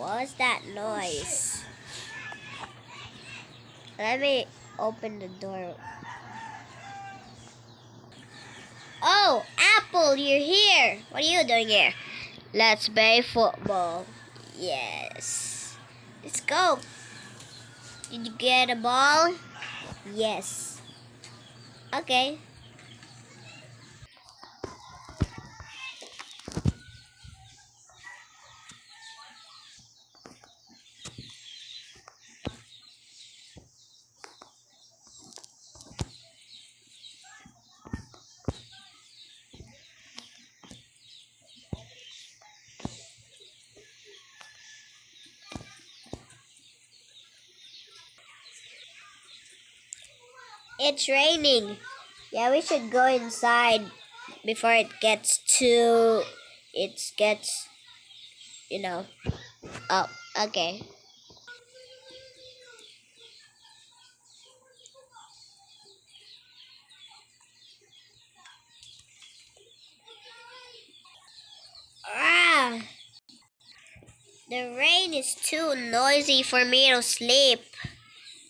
What's that noise? Let me open the door. Oh, Apple, you're here. What are you doing here? Let's play football. Yes. Let's go. Did you get a ball? Yes. Okay. It's raining. Yeah, we should go inside before it gets too... It gets, you know... Oh, okay. Ah! The rain is too noisy for me to sleep.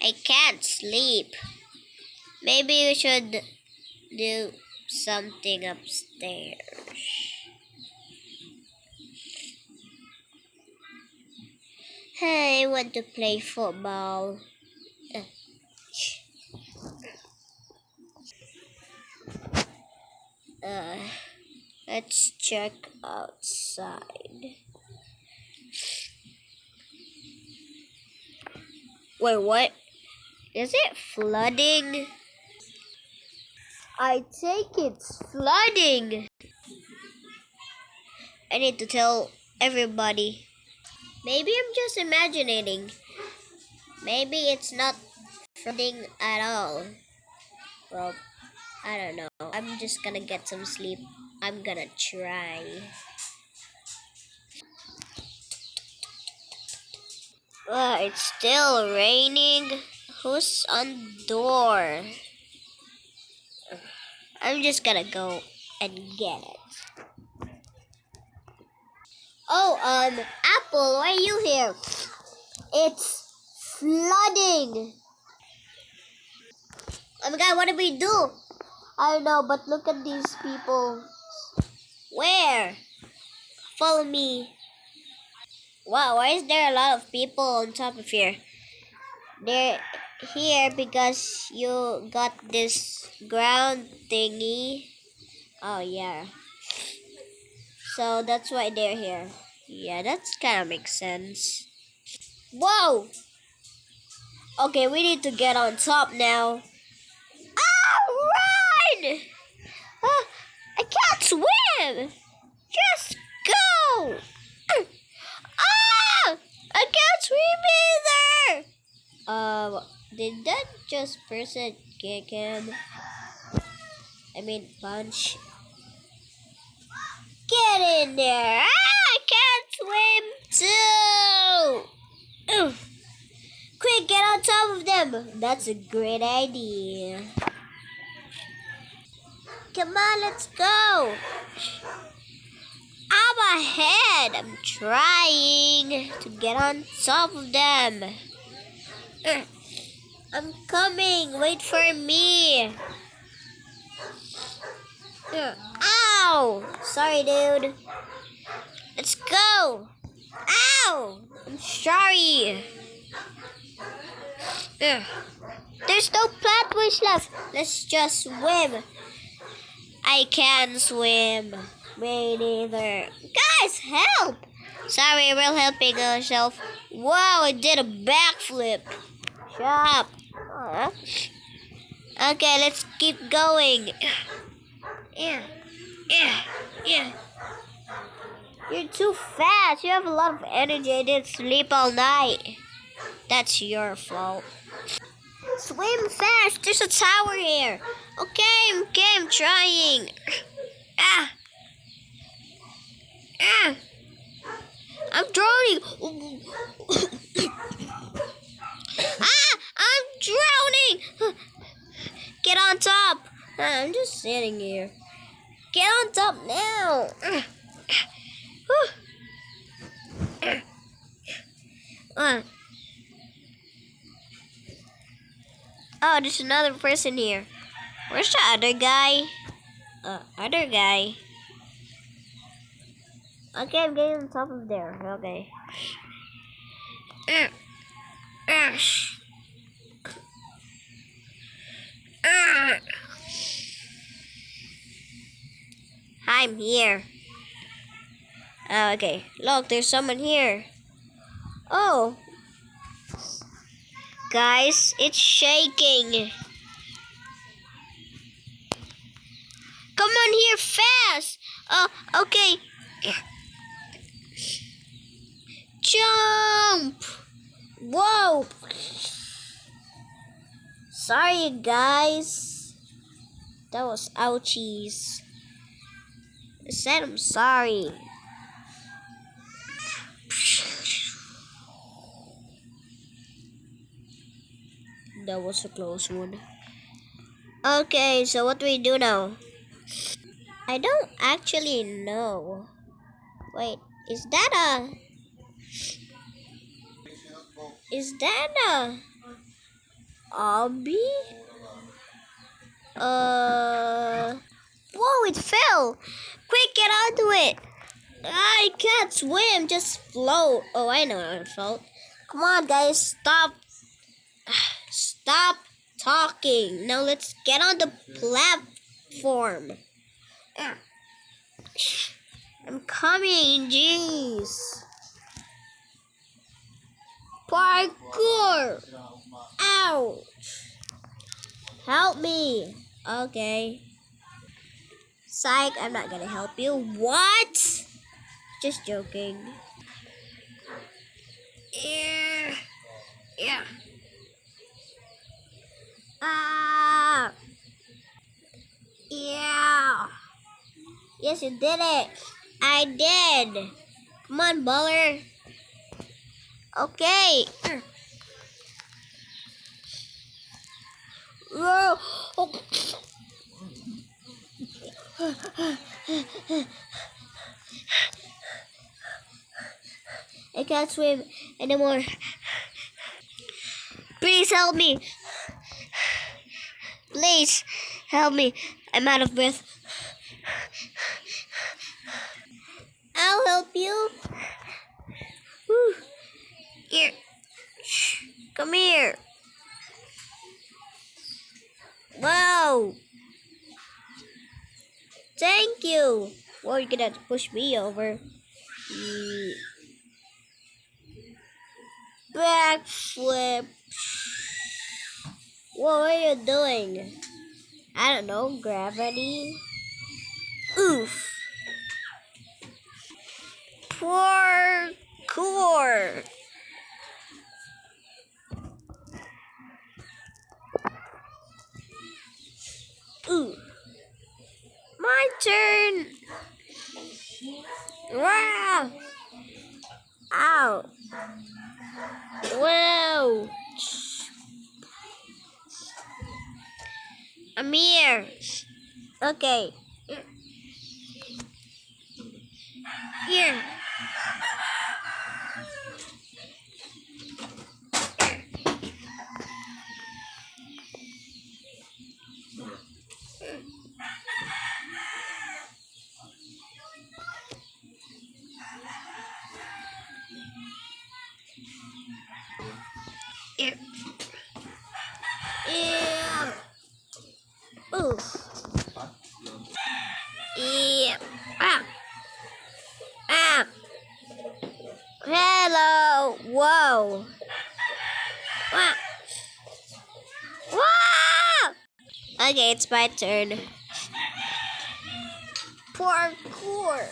I can't sleep. Maybe we should do something upstairs. Hey, I want to play football. Uh, let's check outside. Wait, what? Is it flooding? I think it's flooding. I need to tell everybody. Maybe I'm just imagining. Maybe it's not flooding at all. Well, I don't know. I'm just gonna get some sleep. I'm gonna try. It's still raining. Who's on the door? I'm just gonna go and get it. Oh, Apple, why are you here? It's flooding. Oh my god, what do we do? I don't know, but look at these people. Where? Follow me. Wow, why is there a lot of people on top of here? They're here because you got this ground thingy. Oh, yeah. So that's why they're here. Yeah, that's kind of makes sense. Whoa! Okay, we need to get on top now. Ah, run! Ah, I can't swim! Just go! Ah! I can't swim either! Did that just person kick him? I mean, punch. Get in there! Ah, I can't swim too! Ugh. Quick, get on top of them! That's a great idea. Come on, let's go! I'm ahead! I'm trying to get on top of them. Ugh. I'm coming! Wait for me! Ugh. Ow! Sorry, dude. Let's go! Ow! I'm sorry. Ugh. There's no pathways left. Let's just swim. I can swim. Me neither. Guys, help! Sorry, we're helping ourselves. Wow, I did a backflip. Shut up. Okay, let's keep going. Yeah. You're too fast. You have a lot of energy. I didn't sleep all night. That's your fault. Swim fast. There's a tower here. Okay, I'm trying. Ah. I'm drowning. I'm drowning. Get on top. I'm just sitting here. Get on top now. Uh. Oh, there's another person here. Where's the other guy? Other guy. Okay, I'm getting on top of there. Okay. I'm here. Okay. Look, there's someone here. Oh. Guys, it's shaking. Come on here fast. Okay. Jump. Whoa. Sorry, guys. That was ouchies. I said I'm sorry. That was a close one. Okay, so what do we do now? I don't actually know. Wait, is that a... Is that a... Obby? Whoa, it fell! Quick, get onto it! I can't swim, just float. Oh, I know how it felt. Come on, guys, stop. Stop talking. Now let's get on the platform. I'm coming, jeez. Parkour! Ow! Help me. Okay. Psych, I'm not gonna help you. What? Just joking. Yeah. Yeah. Ah. Yeah. Yes, you did it. I did. Come on, baller. Okay. Whoa. Oh. I can't swim anymore. Please help me. Please help me. I'm out of breath. I'll help you. Whew. Here. Shh. Come here. Wow. Thank you. Well, you're gonna have to push me over. Backflip. What are you doing? I don't know. Gravity. Oof. Parkour. Ooh. My turn. Wow. Ow. Whoa. I'm here. Okay. Here. Here. Yeah. Oof. Yeah. Ah. Ah. Hello. Whoa. Wow. Wow. Okay, it's my turn. Parkour.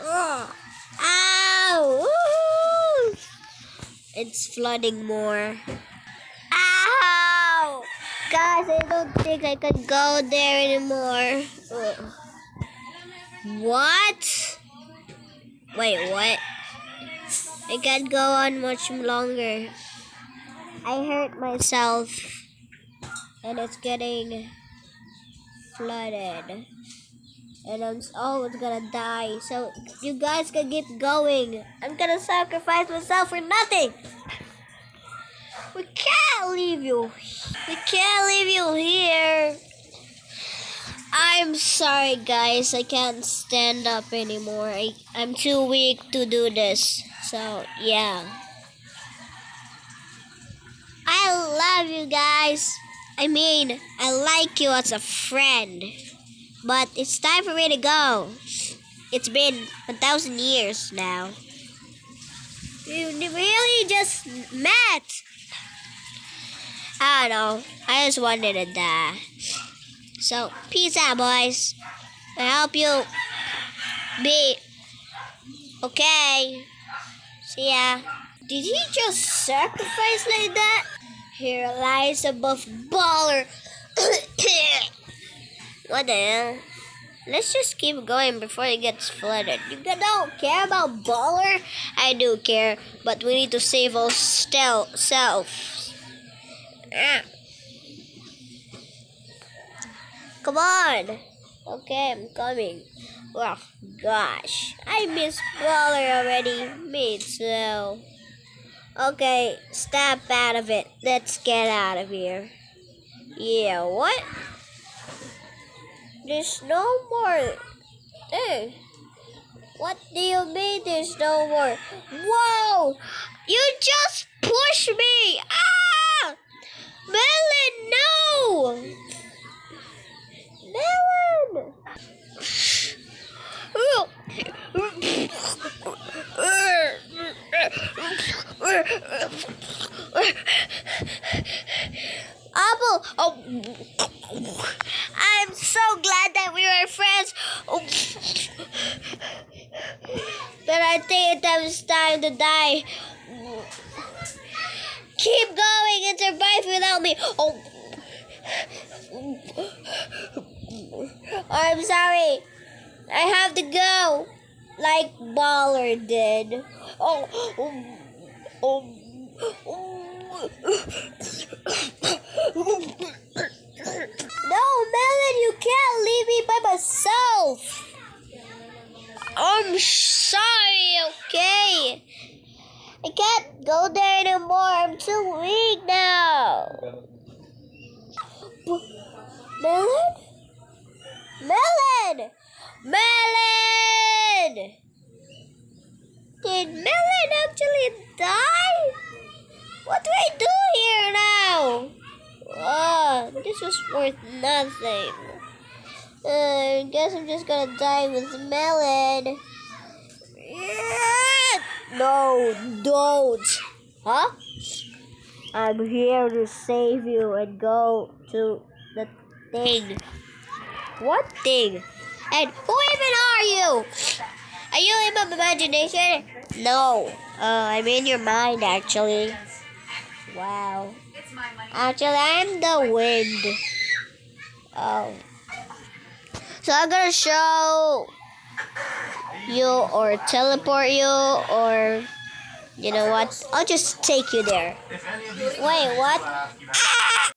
Ugh. Ow. Woo. It's flooding more. Ow. Guys, I don't think I can go there anymore. Ugh. What? Wait, what? I can't go on much longer. I hurt myself. And it's getting flooded. And I'm always gonna die. So you guys can keep going. I'm gonna sacrifice myself for nothing. We can't leave you. We can't leave you here. I'm sorry, guys. I can't stand up anymore. I'm too weak to do this. So, yeah. I love you guys. I mean, I like you as a friend. But it's time for me to go. It's been 1,000 years now. We really just met. I don't know. I just wanted to die. So, peace out, boys. I hope you be okay. See ya. Did he just sacrifice like that? Here lies a buff baller. What the hell? Let's just keep going before it gets flooded. You don't care about baller? I do care, but we need to save our selves. Ah. Come on. Okay, I'm coming. Oh, gosh. I miss baller already. Me too. Okay, snap out of it. Let's get out of here. Yeah, what? There's no more. Hey, what do you mean there's no more? Whoa! You just pushed me! Ah! Melon, no! Melon! Apple! Oh, I'm so glad that we were friends. Oh. But I think it's time to die. Keep going and survive without me. Oh. I'm sorry. I have to go. Like Baller did. Oh. No, Melon, you can't leave me by myself. I'm sorry, okay? I can't go there anymore. I'm too weak now. Melon? Melon! Melon! Did Melon actually die? What do I do here now? This was worth nothing. I guess I'm just gonna die with Melon. No, don't. Huh? I'm here to save you and go to the thing. What thing? And who even are you? Are you in my imagination? No. I'm in your mind, actually. Wow. Actually, I'm the wind. Oh. So I'm gonna show you or teleport you or you know what? I'll just take you there. Wait, what?